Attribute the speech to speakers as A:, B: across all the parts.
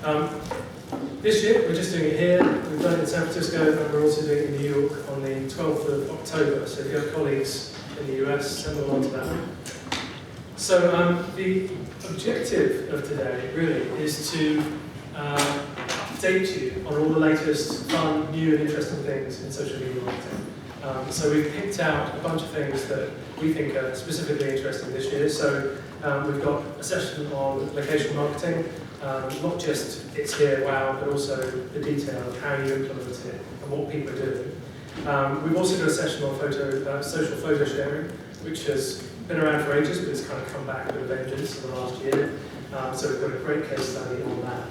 A: Um, this year, we're just doing it here. We've done it in San Francisco, and we're also doing it in New York on the 12th of October. So if you have colleagues in the US, send them on to that one. So the objective of today really is to update you on all the latest fun, new and interesting things in social media marketing. So we've picked out a bunch of things that we think are specifically interesting this year. So we've got a session on location marketing, not just it's here, wow, but also the detail of how you implement it and what people are doing. We've also got a session on social photo sharing, which has been around for ages, but it's kind of come back with a vengeance in the last year. So we've got a great case study on that.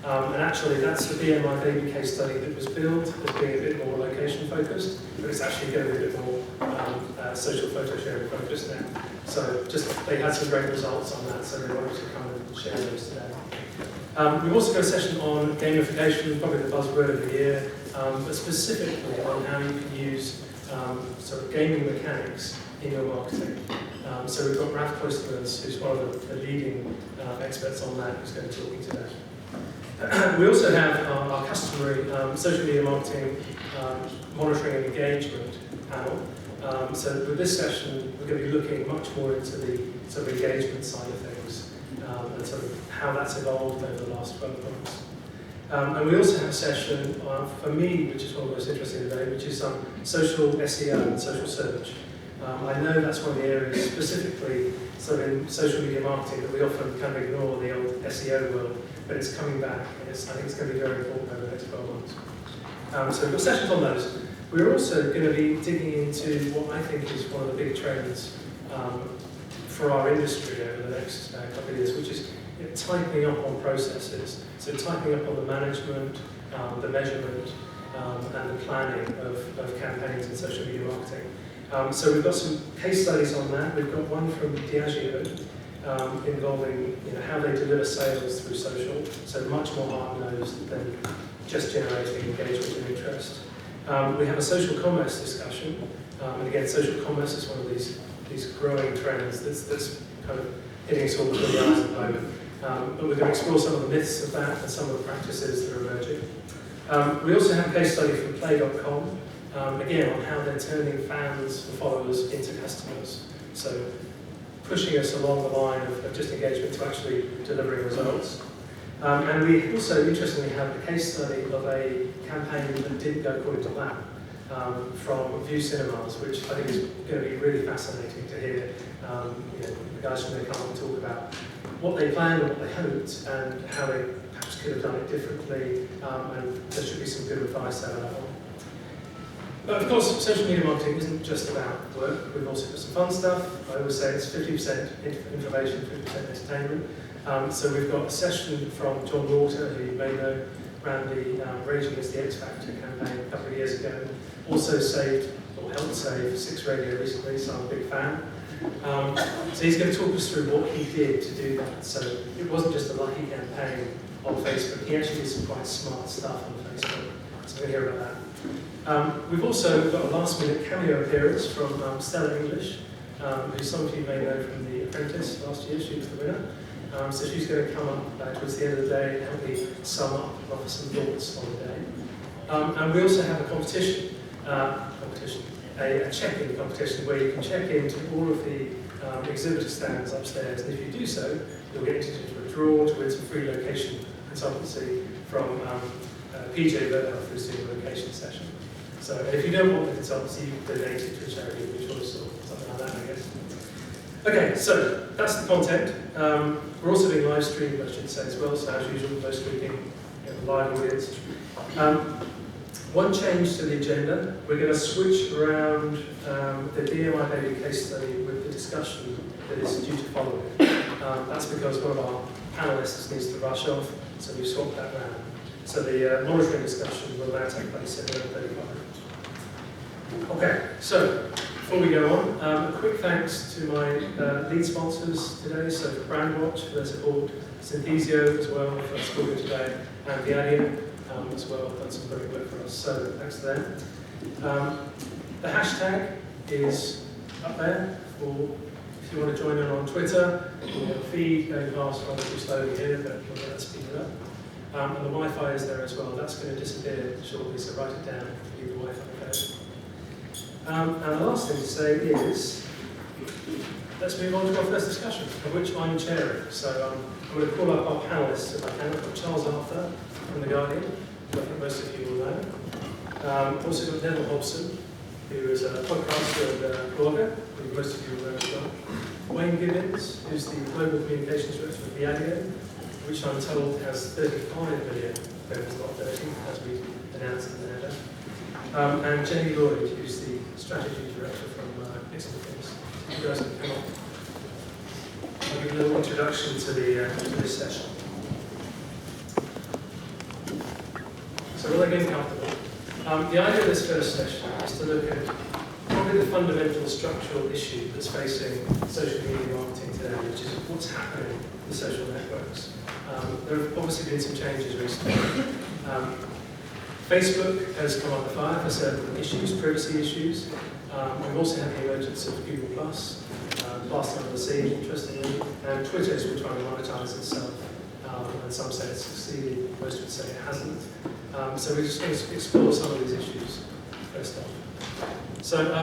A: And actually, that's the BMI Baby case study that was billed as being a bit more location focused, but it's actually going to be a bit more social photo sharing focused now. So they had some great results on that, so they wanted to come and share those today. We've also got a session on gamification, probably the buzzword of the year, but specifically on how you can use sort of gaming mechanics in your marketing. So we've got Ralph Cloistermans, who's one of the leading experts on that, who's going to be talking today. We also have our customary social media marketing monitoring and engagement panel. So with this session, we're going to be looking much more into the sort of engagement side of things and sort of how that's evolved over the last 12 months. And we also have a session for me, which is one of the most interesting today, which is social SEO and social search. I know that's one of the areas specifically sort of in social media marketing that we often kind of ignore the old SEO world, but it's coming back, and I think it's going to be very important over the next 12 months. So we've got sessions on those. We're also going to be digging into what I think is one of the big trends for our industry over the next couple of years, which is tightening up on processes. So tightening up on the management, the measurement, and the planning of campaigns in social media marketing. So we've got some case studies on that. We've got one from Diageo involving how they deliver sales through social, so much more hard-nosed than just generating engagement and interest. We have a social commerce discussion, and again, social commerce is one of these growing trends that's kind of hitting us all between the eyes at the moment. But we're going to explore some of the myths of that and some of the practices that are emerging. We also have a case study from Play.com, again, on how they're turning fans and followers into customers. So pushing us along the line of just engagement to actually delivering results. And we also, interestingly, have the case study of a campaign that didn't go according to plan from View Cinemas, which I think is going to be really fascinating to hear the guys from there come and talk about what they planned and what they hoped and how they perhaps could have done it differently, and there should be some good advice out of that one. But of course, social media marketing isn't just about work. We've also got some fun stuff. I always say it's 50% information, 50% entertainment. So we've got a session from John Walter, who you may know, ran the Rage Against the X Factor campaign a couple of years ago. Also helped save 6 Radio recently, so I'm a big fan. So he's going to talk us through what he did to do that. So it wasn't just a lucky campaign on Facebook. He actually did some quite smart stuff on Facebook. So we're going to hear about that. We've also got a last-minute cameo appearance from Stella English, who some of you may know from The Apprentice last year. She was the winner. So she's going to come up towards the end of the day and help me sum up and offer some thoughts on the day. And we also have a competition, a check-in competition where you can check into all of the exhibitor stands upstairs. And if you do so, you'll get into a draw to win some free location consultancy from PJ Verhoff, who's doing a location session. So if you don't want the consultancy, you can donate it to a charity of your choice or something like that, I guess. Okay, so that's the content. We're also doing live stream, I should say as well, so as usual, no streaming, live audience. One change to the agenda, we're going to switch around the BMI Baby case study with the discussion that is due to follow it. That's because one of our panelists needs to rush off, so we swapped that round. So the monitoring discussion will now take place at 11:35. Okay, so before we go on, a quick thanks to my lead sponsors today, so for Brandwatch for their support, Synthesio as well for supporting today, and Viadium as well have done some great work for us, so thanks to them. The hashtag is up there for if you want to join in on Twitter. We have a feed going past rather too slowly here, but we'll let that speed it up. And the Wi-Fi is there as well. That's going to disappear shortly, so write it down if you need the Wi-Fi code. And the last thing to say is, let's move on to our first discussion, of which I'm chairing. So I'm going to call up our panellists if I can. I've got Charles Arthur from The Guardian, who I think most of you will know. Also got Neville Hobson, who is a podcaster and blogger, who most of you will know as well. Wayne Gibbons, who's the Global Communications Director of Diageo, which I'm told has 35 million members, not 30, as we announced in the header. And Jenny Lloyd, who's the Strategy Director from Nixon Things. You guys can come on. I'll give a little introduction to this session. So will I get comfortable? The idea of this first session is to look at probably the fundamental structural issue that's facing social media marketing today, which is what's happening with social networks. There have obviously been some changes recently. Facebook has come under fire for certain issues, privacy issues. We've also had the emergence of Google+, blasting on the scene, interestingly, and Twitter has been trying to monetize itself, and some say it's succeeded, most would say it hasn't. So we're just going to explore some of these issues first off. So